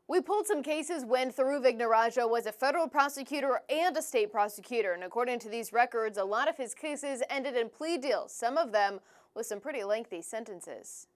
We pulled some cases when Thiru Vignarajah was a federal prosecutor and a state prosecutor. And according to these records, a lot of his cases ended in plea deals, some of them with some pretty lengthy sentences.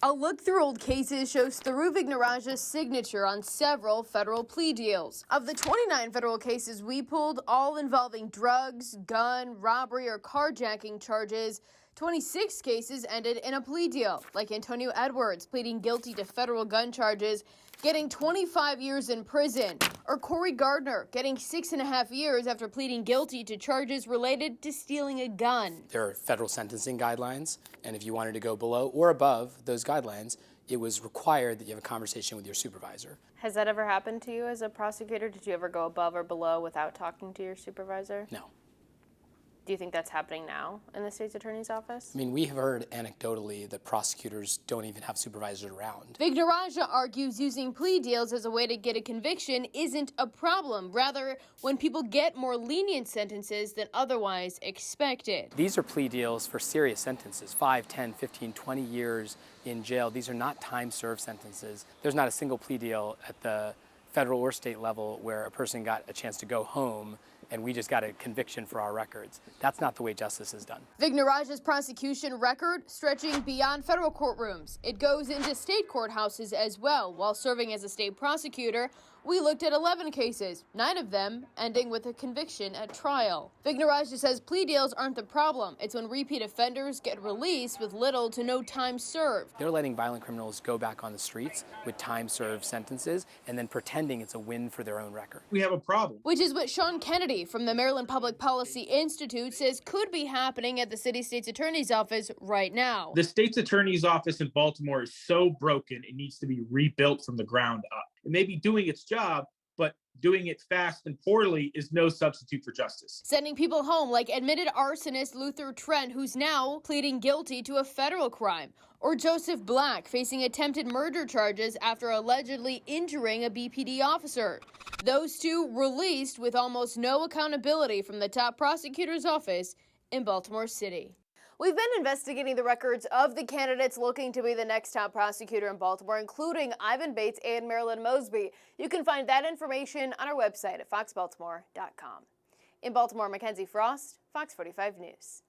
A look through old cases shows Thiru Vignarajah's signature on several federal plea deals. Of the 29 federal cases we pulled, all involving drugs, gun, robbery, or carjacking charges, 26 cases ended in a plea deal, like Antonio Edwards pleading guilty to federal gun charges, getting 25 years in prison, or Corey Gardner getting 6.5 years after pleading guilty to charges related to stealing a gun. There are federal sentencing guidelines, and if you wanted to go below or above those guidelines, it was required that you have a conversation with your supervisor. Has that ever happened to you as a prosecutor? Did you ever go above or below without talking to your supervisor? No. Do you think that's happening now in the state's attorney's office? I mean, we have heard anecdotally that prosecutors don't even have supervisors around. Vignarajah argues using plea deals as a way to get a conviction isn't a problem. Rather, when people get more lenient sentences than otherwise expected. These are plea deals for serious sentences, 5, 10, 15, 20 years in jail. These are not time-served sentences. There's not a single plea deal at the federal or state level where a person got a chance to go home and we just got a conviction for our records. That's not the way justice is done. Vignarajah's prosecution record stretching beyond federal courtrooms. It goes into state courthouses as well. While serving as a state prosecutor, we looked at 11 cases, 9 of them ending with a conviction at trial. Vignarajah says plea deals aren't the problem. It's when repeat offenders get released with little to no time served. They're letting violent criminals go back on the streets with time-served sentences and then pretending it's a win for their own record. We have a problem. Which is what Sean Kennedy from the Maryland Public Policy Institute says could be happening at the city state's attorney's office right now. The state's attorney's office in Baltimore is so broken, it needs to be rebuilt from the ground up. It may be doing its job, but doing it fast and poorly is no substitute for justice. Sending people home like admitted arsonist Luther Trent, who's now pleading guilty to a federal crime. Or Joseph Black, facing attempted murder charges after allegedly injuring a BPD officer. Those two released with almost no accountability from the top prosecutor's office in Baltimore City. We've been investigating the records of the candidates looking to be the next top prosecutor in Baltimore, including Ivan Bates and Marilyn Mosby. You can find that information on our website at foxbaltimore.com. In Baltimore, Mackenzie Frost, Fox 45 News.